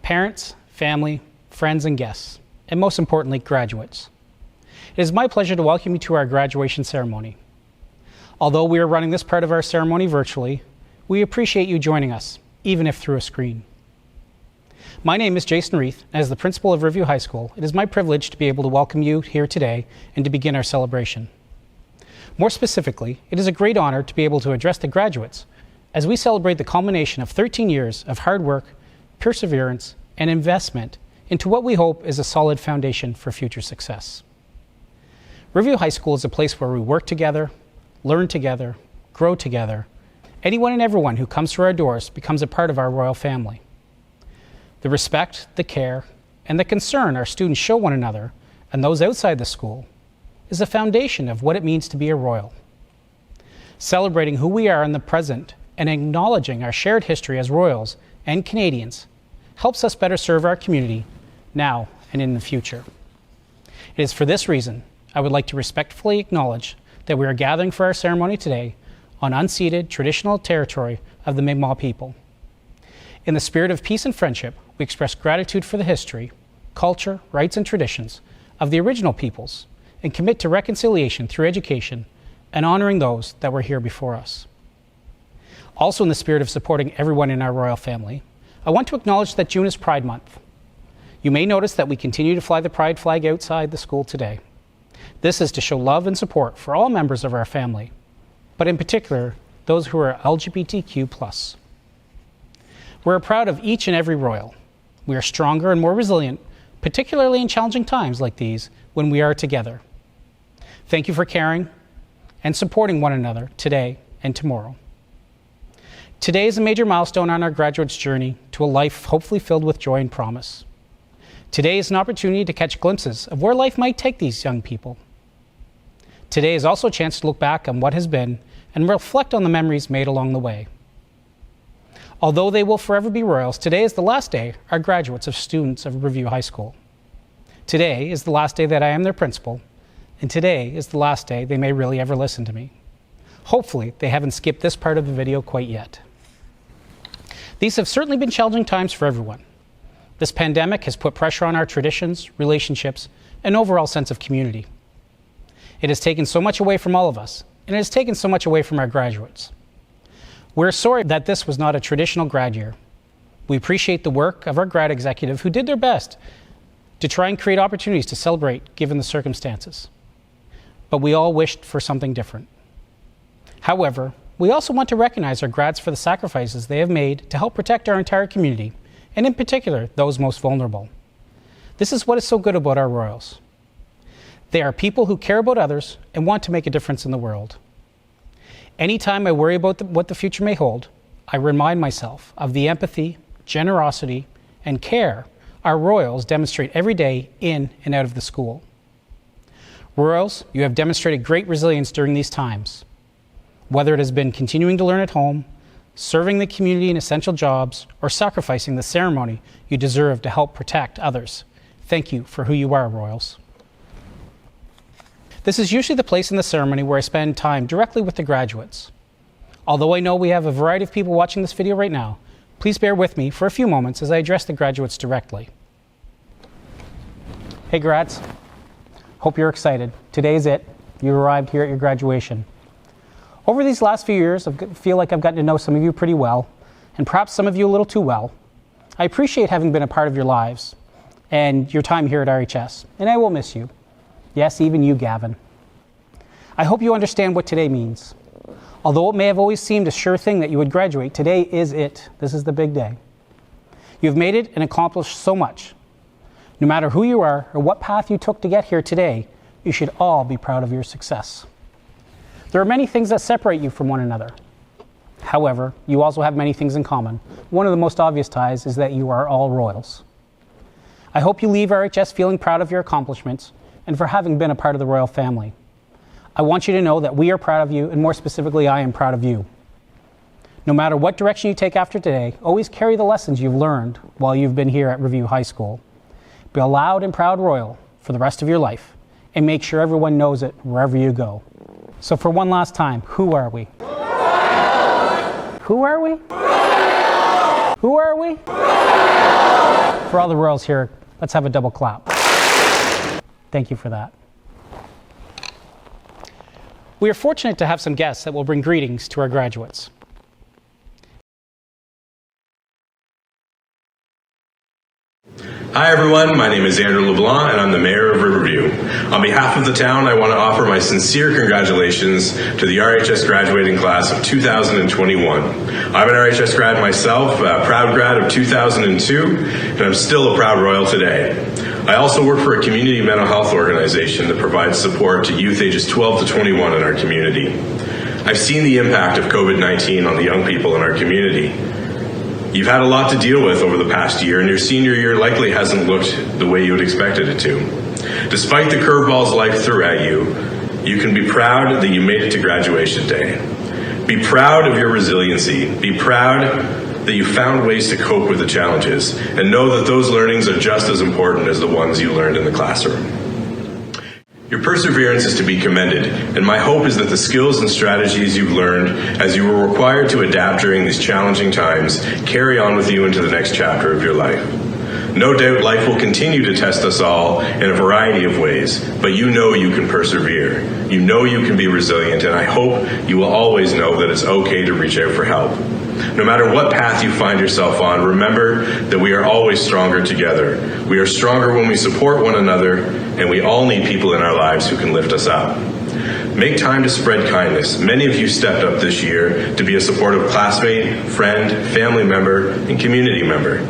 parents, family, friends, and guests, and most importantly, graduates. It is my pleasure to welcome you to our graduation ceremony. Although we are running this part of our ceremony virtually, we appreciate you joining us, even if through a screen. My name is Jason Reith, and as the principal of Riverview High School, it is my privilege to be able to welcome you here today and to begin our celebration. More specifically, it is a great honor to be able to address the graduates as we celebrate the culmination of 13 years of hard work, perseverance, and investment into what we hope is a solid foundation for future success. Riverview High School is a place where we work together, learn together, grow together. Anyone and everyone who comes through our doors becomes a part of our royal family. The respect, the care, and the concern our students show one another and those outside the school is the foundation of what it means to be a royal. Celebrating who we are in the present and acknowledging our shared history as royals and Canadians helps us better serve our community now and in the future. It is for this reason I would like to respectfully acknowledge that we are gathering for our ceremony today on unceded traditional territory of the Mi'kmaq people. In the spirit of peace and friendship, we express gratitude for the history, culture, rights, and traditions of the original peoples and commit to reconciliation through education and honoring those that were here before us. Also in the spirit of supporting everyone in our royal family, I want to acknowledge that June is Pride Month. You may notice that we continue to fly the Pride flag outside the school today. This is to show love and support for all members of our family, but in particular, those who are LGBTQ+. We're proud of each and every royal. We are stronger and more resilient, particularly in challenging times like these when we are together. Thank you for caring and supporting one another today and tomorrow. Today is a major milestone on our graduates' journey to a life hopefully filled with joy and promise. Today is an opportunity to catch glimpses of where life might take these young people. Today is also a chance to look back on what has been and reflect on the memories made along the way. Although they will forever be royals, today is the last day our graduates of students of Riverview High School. Today is the last day that I am their principal, and today is the last day they may really ever listen to me. Hopefully, they haven't skipped this part of the video quite yet. These have certainly been challenging times for everyone. This pandemic has put pressure on our traditions, relationships, and overall sense of community. It has taken so much away from all of us, and it has taken so much away from our graduates. We're sorry that this was not a traditional grad year. We appreciate the work of our grad executive who did their best to try and create opportunities to celebrate given the circumstances. But we all wished for something different. However, we also want to recognize our grads for the sacrifices they have made to help protect our entire community, and in particular, those most vulnerable. This is what is so good about our royals. They are people who care about others and want to make a difference in the world. Anytime I worry about what the future may hold, I remind myself of the empathy, generosity, and care our royals demonstrate every day in and out of the school. Royals, you have demonstrated great resilience during these times. Whether it has been continuing to learn at home, serving the community in essential jobs, or sacrificing the ceremony you deserve to help protect others, thank you for who you are, royals. This is usually the place in the ceremony where I spend time directly with the graduates. Although I know we have a variety of people watching this video right now, please bear with me for a few moments as I address the graduates directly. Hey grads, hope you're excited. Today is it. You arrived here at your graduation. Over these last few years, I feel like I've gotten to know some of you pretty well, and perhaps some of you a little too well. I appreciate having been a part of your lives and your time here at RHS, and I will miss you. Yes, even you, Gavin. I hope you understand what today means. Although it may have always seemed a sure thing that you would graduate, today is it. This is the big day. You've made it and accomplished so much. No matter who you are or what path you took to get here today, you should all be proud of your success. There are many things that separate you from one another. However, you also have many things in common. One of the most obvious ties is that you are all royals. I hope you leave RHS feeling proud of your accomplishments and for having been a part of the royal family. I want you to know that we are proud of you, and more specifically, I am proud of you. No matter what direction you take after today, always carry the lessons you've learned while you've been here at Riverview High School. Be a loud and proud royal for the rest of your life, and make sure everyone knows it wherever you go. So for one last time, who are we? Royals! Who are we? Royals! Who are we? Royals! for all the royals here, let's have a double clap. Thank you for that. We are fortunate to have some guests that will bring greetings to our graduates. Hi everyone, my name is Andrew LeBlanc and I'm the Mayor of Riverview. On behalf of the town, I want to offer my sincere congratulations to the RHS graduating class of 2021. I'm an RHS grad myself, a proud grad of 2002, and I'm still a proud Royal today. I also work for a community mental health organization that provides support to youth ages 12 to 21 in our community. I've seen the impact of COVID-19 on the young people in our community. You've had a lot to deal with over the past year, and your senior year likely hasn't looked the way you had expected it to. Despite the curveballs life threw at you, you can be proud that you made it to graduation day. Be proud of your resiliency. Be proud that you found ways to cope with the challenges, and know that those learnings are just as important as the ones you learned in the classroom. Your perseverance is to be commended, and my hope is that the skills and strategies you've learned as you were required to adapt during these challenging times carry on with you into the next chapter of your life. No doubt life will continue to test us all in a variety of ways, but you know you can persevere. You know you can be resilient, and I hope you will always know that it's okay to reach out for help. No matter what path you find yourself on, remember that we are always stronger together. We are stronger when we support one another, and we all need people in our lives who can lift us up. Make time to spread kindness. Many of you stepped up this year to be a supportive classmate, friend, family member, and community member.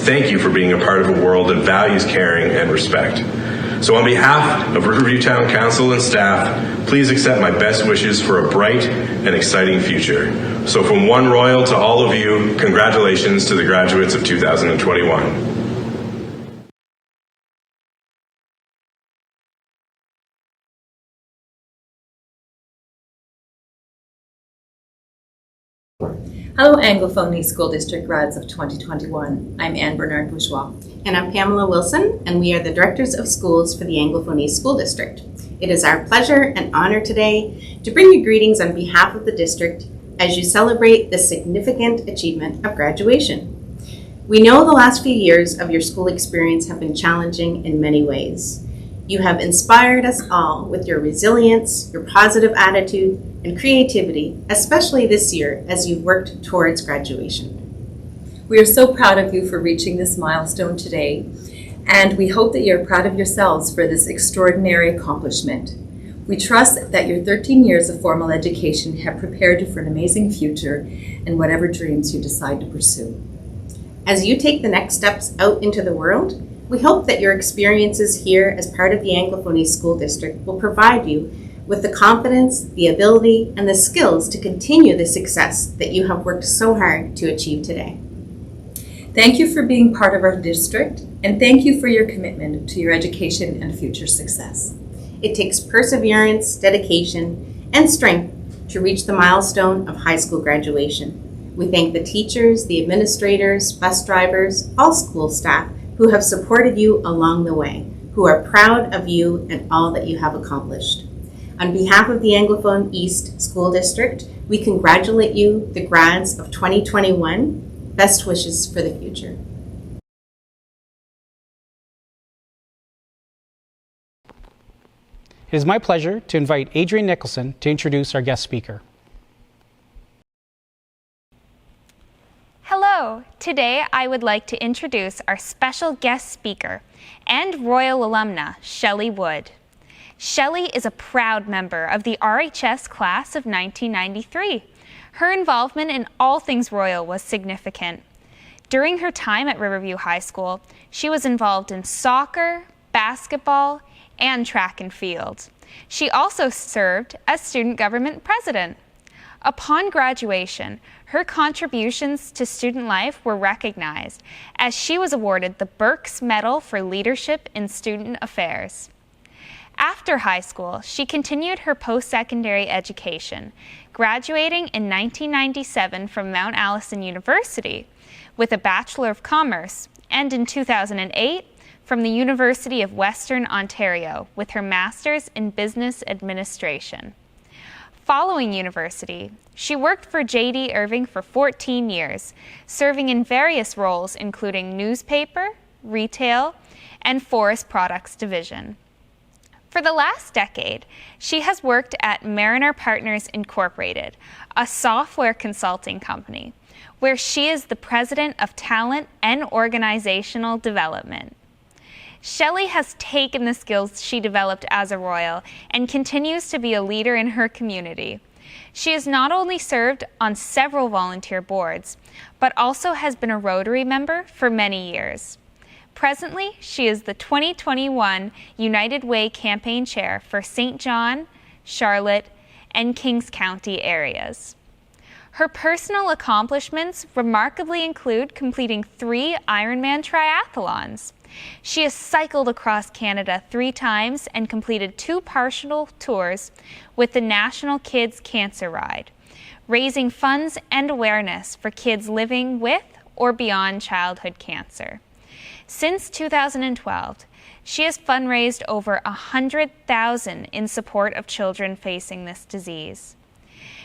Thank you for being a part of a world that values caring and respect. So on behalf of Riverview Town Council and staff, please accept my best wishes for a bright and exciting future. So from one Royal to all of you, congratulations to the graduates of 2021. Hello Anglophone School District grads of 2021. I'm Anne Bernard Bourgeois. And I'm Pamela Wilson, and we are the Directors of Schools for the Anglophone School District. It is our pleasure and honor today to bring you greetings on behalf of the district as you celebrate the significant achievement of graduation. We know the last few years of your school experience have been challenging in many ways. You have inspired us all with your resilience, your positive attitude, and creativity, especially this year as you worked towards graduation. We are so proud of you for reaching this milestone today, and we hope that you're proud of yourselves for this extraordinary accomplishment. We trust that your 13 years of formal education have prepared you for an amazing future and whatever dreams you decide to pursue. As you take the next steps out into the world, we hope that your experiences here as part of the Anglophone School District will provide you with the confidence, the ability, and the skills to continue the success that you have worked so hard to achieve today. Thank you for being part of our district, and thank you for your commitment to your education and future success. It takes perseverance, dedication, and strength to reach the milestone of high school graduation. We thank the teachers, the administrators, bus drivers, all school staff who have supported you along the way, who are proud of you and all that you have accomplished. On behalf of the Anglophone East School District, we congratulate you, the grads of 2021. Best wishes for the future. It is my pleasure to invite Adrian Nicholson to introduce our guest speaker. Hello! Today I would like to introduce our special guest speaker and Royal alumna, Shelley Wood. Shelley is a proud member of the RHS class of 1993. Her involvement in all things Royal was significant. During her time at Riverview High School, she was involved in soccer, basketball, and track and field. She also served as student government president. Upon graduation, her contributions to student life were recognized as she was awarded the Burke's Medal for Leadership in Student Affairs. After high school, she continued her post-secondary education, graduating in 1997 from Mount Allison University with a Bachelor of Commerce, and in 2008 from the University of Western Ontario with her Master's in Business Administration. Following university, she worked for J.D. Irving for 14 years, serving in various roles including newspaper, Retail, and Forest Products Division. For the last decade, she has worked at Mariner Partners Incorporated, a software consulting company, where she is the president of talent and organizational development. Shelley has taken the skills she developed as a Royal and continues to be a leader in her community. She has not only served on several volunteer boards, but also has been a Rotary member for many years. Presently, she is the 2021 United Way campaign chair for St. John, Charlotte, and Kings County areas. Her personal accomplishments remarkably include completing 3 Ironman triathlons. She has cycled across Canada 3 times and completed 2 partial tours with the National Kids Cancer Ride, raising funds and awareness for kids living with or beyond childhood cancer. Since 2012, she has fundraised over $100,000 in support of children facing this disease.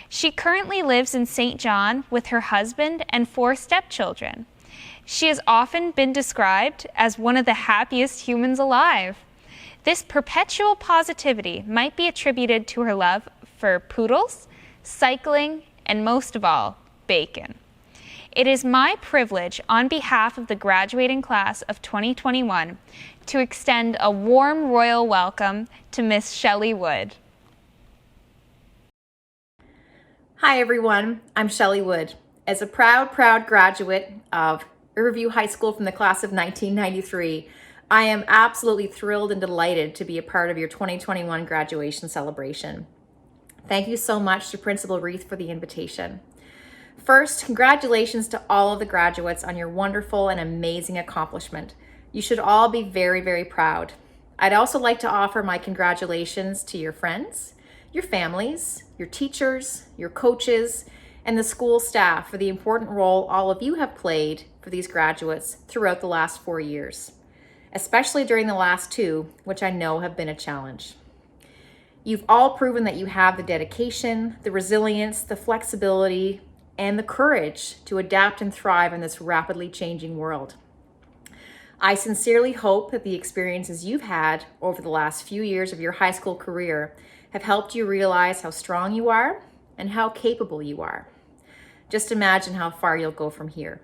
She currently lives in St. John with her husband and 4 stepchildren. She has often been described as one of the happiest humans alive. This perpetual positivity might be attributed to her love for poodles, cycling, and most of all, bacon. It is my privilege, on behalf of the graduating class of 2021, to extend a warm royal welcome to Miss Shelley Wood. Hi everyone, I'm Shelley Wood. As a proud graduate of Riverview High School from the class of 1993, I am absolutely thrilled and delighted to be a part of your 2021 graduation celebration. Thank you so much to Principal Reith for the invitation. First, congratulations to all of the graduates on your wonderful and amazing accomplishment. You should all be very, very proud. I'd also like to offer my congratulations to your friends, your families, your teachers, your coaches, and the school staff for the important role all of you have played for these graduates throughout the last 4 years, especially during the last 2, which I know have been a challenge. You've all proven that you have the dedication, the resilience, the flexibility, and the courage to adapt and thrive in this rapidly changing world. I sincerely hope that the experiences you've had over the last few years of your high school career have helped you realize how strong you are and how capable you are. Just imagine how far you'll go from here.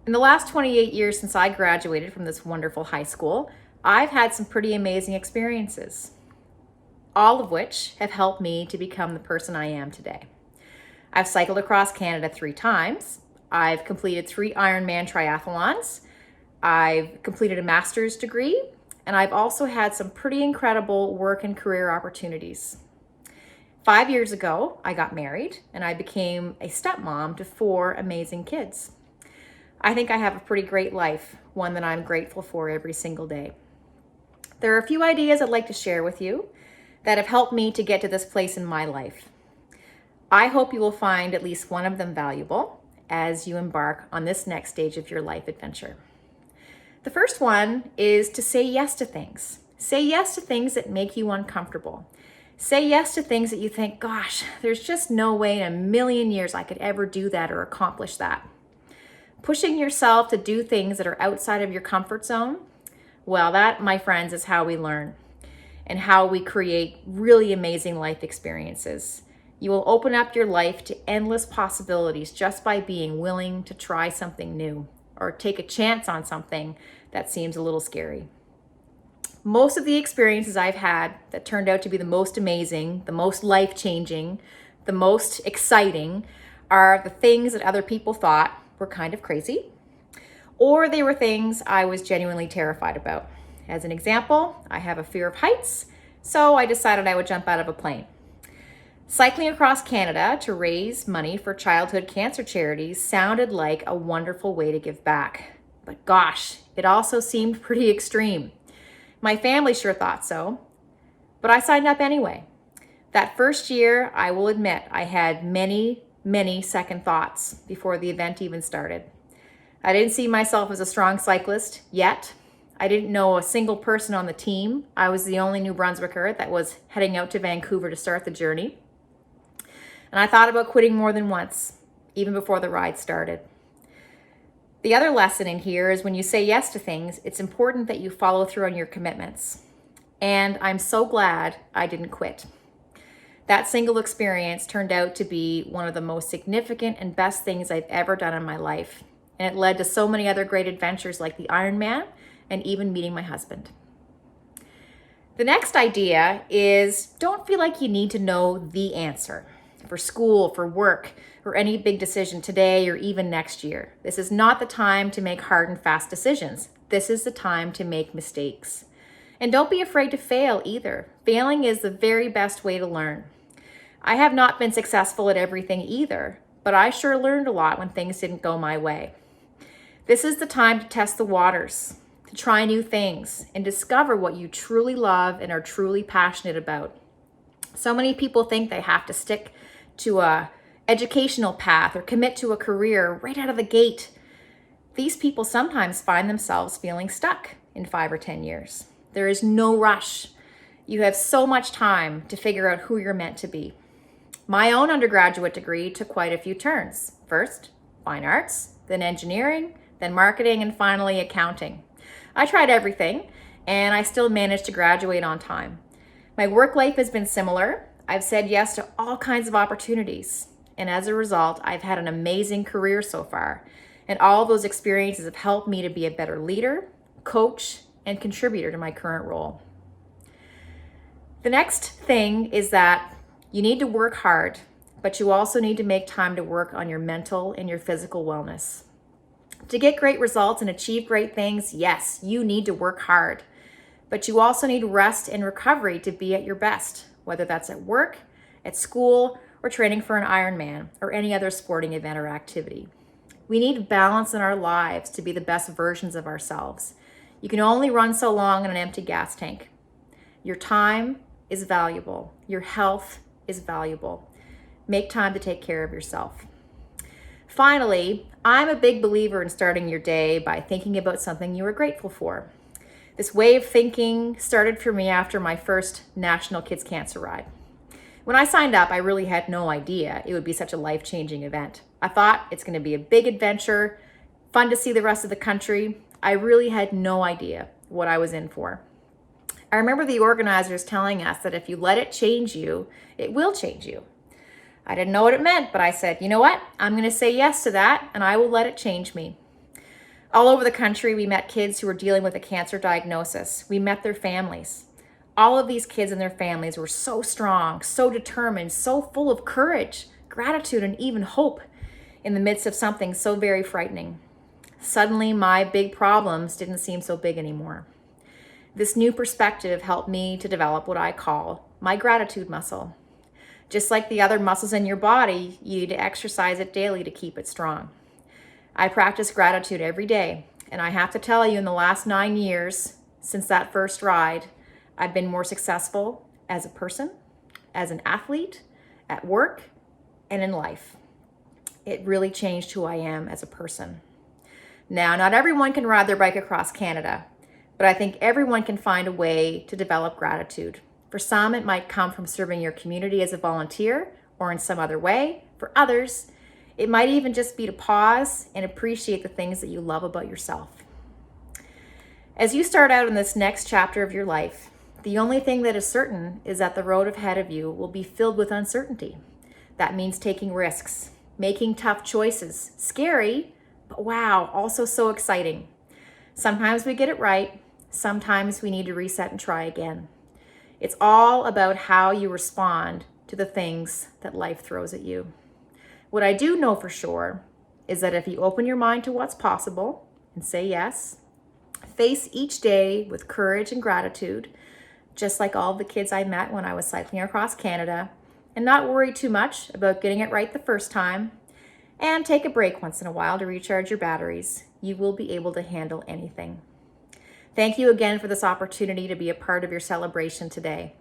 In the last 28 years since I graduated from this wonderful high school, I've had some pretty amazing experiences, all of which have helped me to become the person I am today. I've cycled across Canada 3 times. I've completed 3 Ironman triathlons. I've completed a master's degree, and I've also had some pretty incredible work and career opportunities. 5 years ago, I got married and I became a stepmom to 4 amazing kids. I think I have a pretty great life, one that I'm grateful for every single day. There are a few ideas I'd like to share with you that have helped me to get to this place in my life. I hope you will find at least one of them valuable as you embark on this next stage of your life adventure. The first one is to say yes to things. Say yes to things that make you uncomfortable. Say yes to things that you think, gosh, there's just no way in a million years I could ever do that or accomplish that. Pushing yourself to do things that are outside of your comfort zone, well, that, my friends, is how we learn and how we create really amazing life experiences. You will open up your life to endless possibilities just by being willing to try something new or take a chance on something that seems a little scary. Most of the experiences I've had that turned out to be the most amazing, the most life-changing, the most exciting are the things that other people thought were kind of crazy, or they were things I was genuinely terrified about. As an example, I have a fear of heights, so I decided I would jump out of a plane. Cycling across Canada to raise money for childhood cancer charities sounded like a wonderful way to give back. But gosh, it also seemed pretty extreme. My family sure thought so, but I signed up anyway. That first year, I will admit, I had many second thoughts before the event even started. I didn't see myself as a strong cyclist yet. I didn't know a single person on the team. I was the only New Brunswicker that was heading out to Vancouver to start the journey. And I thought about quitting more than once, even before the ride started. The other lesson in here is when you say yes to things, it's important that you follow through on your commitments. And I'm so glad I didn't quit. That single experience turned out to be one of the most significant and best things I've ever done in my life. And it led to so many other great adventures like the Ironman and even meeting my husband. The next idea is don't feel like you need to know the answer for school, for work, or any big decision today or even next year. This is not the time to make hard and fast decisions. This is the time to make mistakes. And don't be afraid to fail either. Failing is the very best way to learn. I have not been successful at everything either, but I sure learned a lot when things didn't go my way. This is the time to test the waters, to try new things, and discover what you truly love and are truly passionate about. So many people think they have to stick to a educational path or commit to a career right out of the gate. These people sometimes find themselves feeling stuck in 5 or 10 years. There is no rush. You have so much time to figure out who you're meant to be. My own undergraduate degree took quite a few turns. First, fine arts, then engineering, then marketing, and finally accounting. I tried everything, and I still managed to graduate on time. My work life has been similar. I've said yes to all kinds of opportunities, and as a result, I've had an amazing career so far, and all of those experiences have helped me to be a better leader, coach, and contributor to my current role. The next thing is that you need to work hard, but you also need to make time to work on your mental and your physical wellness. To get great results and achieve great things, yes, you need to work hard, but you also need rest and recovery to be at your best, whether that's at work, at school, or training for an Ironman or any other sporting event or activity. We need balance in our lives to be the best versions of ourselves. You can only run so long in an empty gas tank. Your time is valuable. Your health is valuable. Make time to take care of yourself. Finally, I'm a big believer in starting your day by thinking about something you are grateful for. This way of thinking started for me after my first National Kids Cancer Ride. When I signed up, I really had no idea it would be such a life-changing event. I thought it's going to be a big adventure, fun to see the rest of the country. I really had no idea what I was in for. I remember the organizers telling us that if you let it change you, it will change you. I didn't know what it meant, but I said, you know what? I'm going to say yes to that, and I will let it change me. All over the country, we met kids who were dealing with a cancer diagnosis. We met their families. All of these kids and their families were so strong, so determined, so full of courage, gratitude, and even hope in the midst of something so very frightening. Suddenly, my big problems didn't seem so big anymore. This new perspective helped me to develop what I call my gratitude muscle. Just like the other muscles in your body, you need to exercise it daily to keep it strong. I practice gratitude every day, and I have to tell you, in the last 9 years since that first ride, I've been more successful as a person, as an athlete, at work, and in life. It really changed who I am as a person. Now, not everyone can ride their bike across Canada, but I think everyone can find a way to develop gratitude. For some, it might come from serving your community as a volunteer or in some other way. For others, it might even just be to pause and appreciate the things that you love about yourself. As you start out in this next chapter of your life, the only thing that is certain is that the road ahead of you will be filled with uncertainty. That means taking risks, making tough choices. Scary, but wow, also so exciting. Sometimes we get it right. Sometimes we need to reset and try again. It's all about how you respond to the things that life throws at you. What I do know for sure is that if you open your mind to what's possible and say yes, face each day with courage and gratitude, just like all the kids I met when I was cycling across Canada, and not worry too much about getting it right the first time, and take a break once in a while to recharge your batteries, you will be able to handle anything. Thank you again for this opportunity to be a part of your celebration today.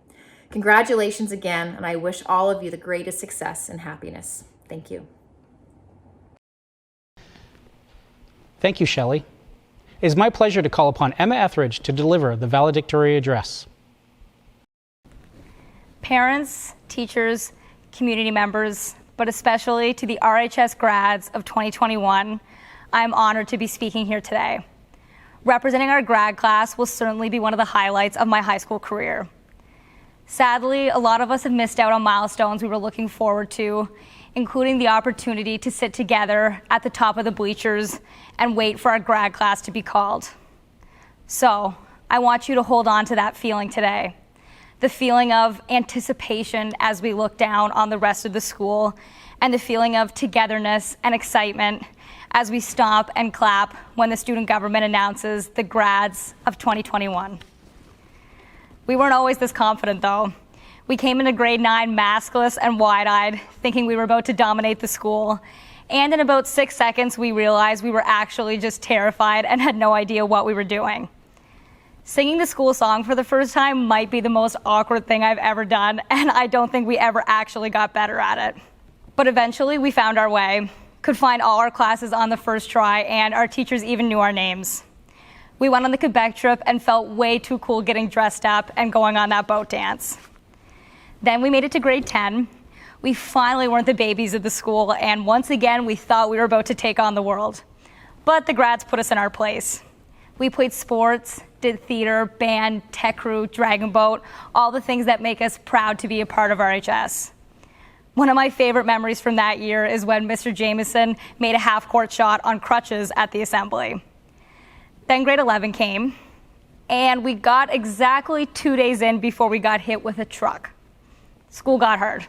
Congratulations again, and I wish all of you the greatest success and happiness. Thank you. Thank you, Shelley. It is my pleasure to call upon Emma Etheridge to deliver the valedictory address. Parents, teachers, community members, but especially to the RHS grads of 2021, I'm honored to be speaking here today. Representing our grad class will certainly be one of the highlights of my high school career. Sadly, a lot of us have missed out on milestones we were looking forward to, including the opportunity to sit together at the top of the bleachers and wait for our grad class to be called. So, I want you to hold on to that feeling today. The feeling of anticipation as we look down on the rest of the school, and the feeling of togetherness and excitement as we stomp and clap when the student government announces the grads of 2021. We weren't always this confident though. We came into grade 9 maskless and wide-eyed, thinking we were about to dominate the school. And in about 6 seconds, we realized we were actually just terrified and had no idea what we were doing. Singing the school song for the first time might be the most awkward thing I've ever done, and I don't think we ever actually got better at it. But eventually we found our way, could find all our classes on the first try, and our teachers even knew our names. We went on the Quebec trip and felt way too cool getting dressed up and going on that boat dance. Then we made it to grade 10. We finally weren't the babies of the school, and once again we thought we were about to take on the world. But the grads put us in our place. We played sports, did theater, band, tech crew, dragon boat, all the things that make us proud to be a part of RHS. One of my favorite memories from that year is when Mr. Jameson made a half-court shot on crutches at the assembly. Then grade 11 came, and we got exactly 2 days in before we got hit with a truck. School got hard.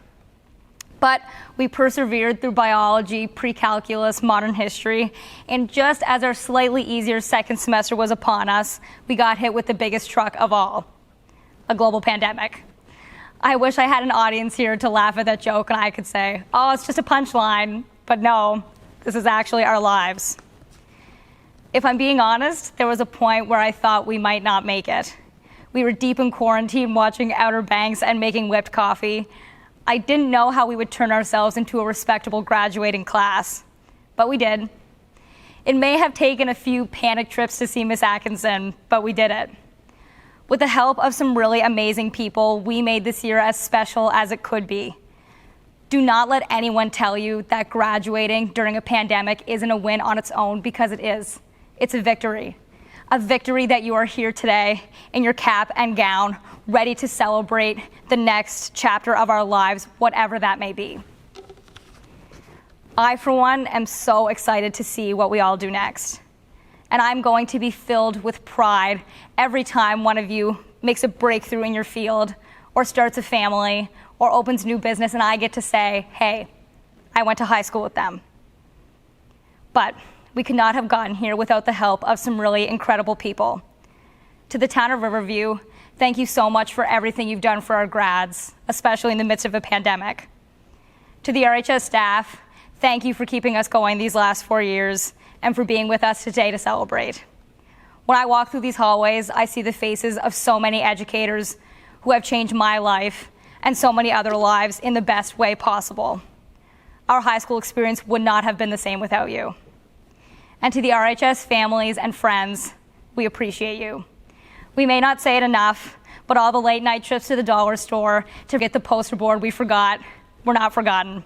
But we persevered through biology, pre-calculus, modern history, and just as our slightly easier second semester was upon us, we got hit with the biggest truck of all, a global pandemic. I wish I had an audience here to laugh at that joke and I could say, oh, it's just a punchline, but no, this is actually our lives. If I'm being honest, there was a point where I thought we might not make it. We were deep in quarantine watching Outer Banks and making whipped coffee. I didn't know how we would turn ourselves into a respectable graduating class, but we did. It may have taken a few panic trips to see Miss Atkinson, but we did it. With the help of some really amazing people, we made this year as special as it could be. Do not let anyone tell you that graduating during a pandemic isn't a win on its own, because it is. It's a victory. A victory that you are here today in your cap and gown, ready to celebrate the next chapter of our lives, whatever that may be. I, for one, am so excited to see what we all do next. And I'm going to be filled with pride every time one of you makes a breakthrough in your field, or starts a family, or opens new business, and I get to say, hey, I went to high school with them. But we could not have gotten here without the help of some really incredible people. To the town of Riverview, thank you so much for everything you've done for our grads, especially in the midst of a pandemic. To the RHS staff, thank you for keeping us going these last 4 years and for being with us today to celebrate. When I walk through these hallways, I see the faces of so many educators who have changed my life and so many other lives in the best way possible. Our high school experience would not have been the same without you. And to the RHS families and friends, we appreciate you. We may not say it enough, but all the late night trips to the dollar store to get the poster board we forgot, were not forgotten.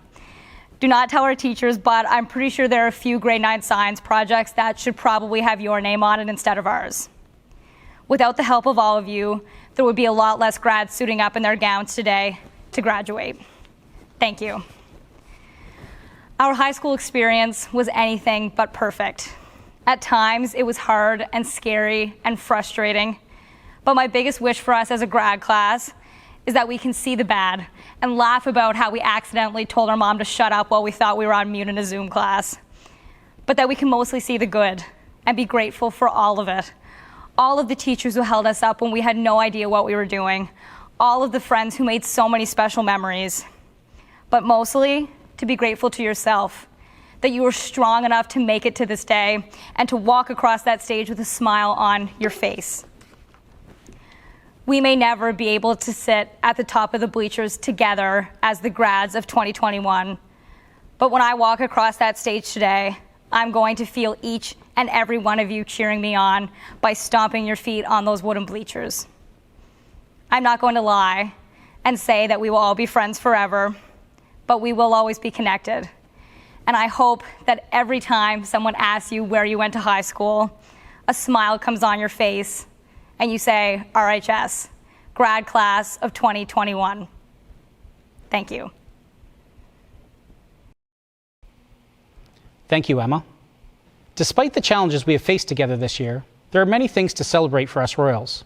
Do not tell our teachers, but I'm pretty sure there are a few grade 9 science projects that should probably have your name on it instead of ours. Without the help of all of you, there would be a lot less grads suiting up in their gowns today to graduate. Thank you. Our high school experience was anything but perfect. At times, it was hard and scary and frustrating. But my biggest wish for us as a grad class is that we can see the bad and laugh about how we accidentally told our mom to shut up while we thought we were on mute in a Zoom class. But that we can mostly see the good and be grateful for all of it. All of the teachers who held us up when we had no idea what we were doing. All of the friends who made so many special memories. But mostly, to be grateful to yourself, that you were strong enough to make it to this day and to walk across that stage with a smile on your face. We may never be able to sit at the top of the bleachers together as the grads of 2021, but when I walk across that stage today, I'm going to feel each and every one of you cheering me on by stomping your feet on those wooden bleachers. I'm not going to lie and say that we will all be friends forever, but we will always be connected. And I hope that every time someone asks you where you went to high school, a smile comes on your face and you say, RHS, grad class of 2021. Thank you. Thank you, Emma. Despite the challenges we have faced together this year, there are many things to celebrate for us Royals.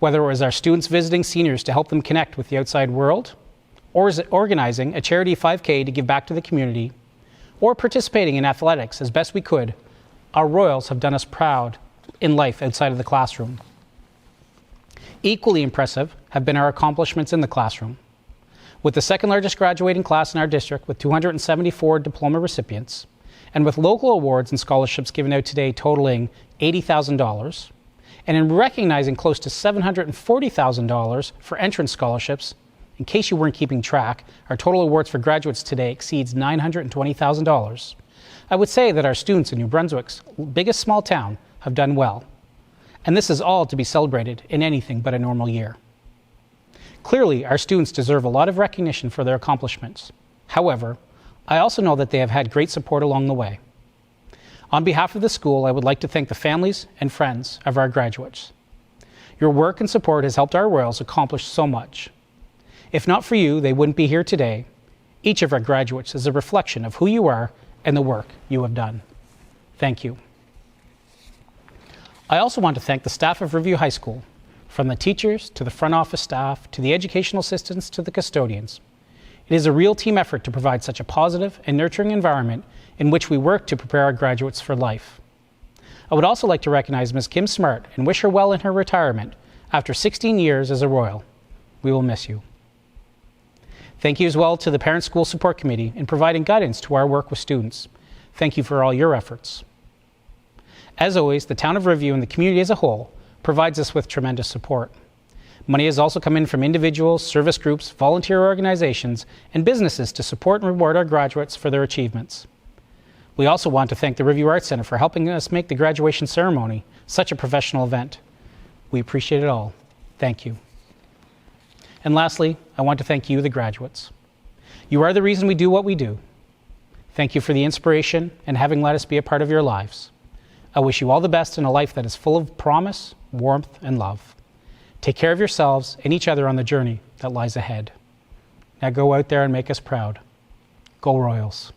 Whether it was our students visiting seniors to help them connect with the outside world, or is it organizing a charity 5K to give back to the community, or participating in athletics as best we could, our Royals have done us proud in life outside of the classroom. Equally impressive have been our accomplishments in the classroom. With the second largest graduating class in our district with 274 diploma recipients, and with local awards and scholarships given out today totaling $80,000, and in recognizing close to $740,000 for entrance scholarships, in case you weren't keeping track, our total awards for graduates today exceeds $920,000. I would say that our students in New Brunswick's biggest small town have done well. And this is all to be celebrated in anything but a normal year. Clearly, our students deserve a lot of recognition for their accomplishments. However, I also know that they have had great support along the way. On behalf of the school, I would like to thank the families and friends of our graduates. Your work and support has helped our Royals accomplish so much. If not for you, they wouldn't be here today. Each of our graduates is a reflection of who you are and the work you have done. Thank you. I also want to thank the staff of Riverview High School, from the teachers to the front office staff to the educational assistants to the custodians. It is a real team effort to provide such a positive and nurturing environment in which we work to prepare our graduates for life. I would also like to recognize Ms. Kim Smart and wish her well in her retirement after 16 years as a Royal. We will miss you. Thank you as well to the Parent School Support Committee in providing guidance to our work with students. Thank you for all your efforts. As always, the town of Riverview and the community as a whole provides us with tremendous support. Money has also come in from individuals, service groups, volunteer organizations, and businesses to support and reward our graduates for their achievements. We also want to thank the Riverview Arts Center for helping us make the graduation ceremony such a professional event. We appreciate it all. Thank you. And lastly, I want to thank you, the graduates. You are the reason we do what we do. Thank you for the inspiration and having let us be a part of your lives. I wish you all the best in a life that is full of promise, warmth, and love. Take care of yourselves and each other on the journey that lies ahead. Now go out there and make us proud. Go Royals.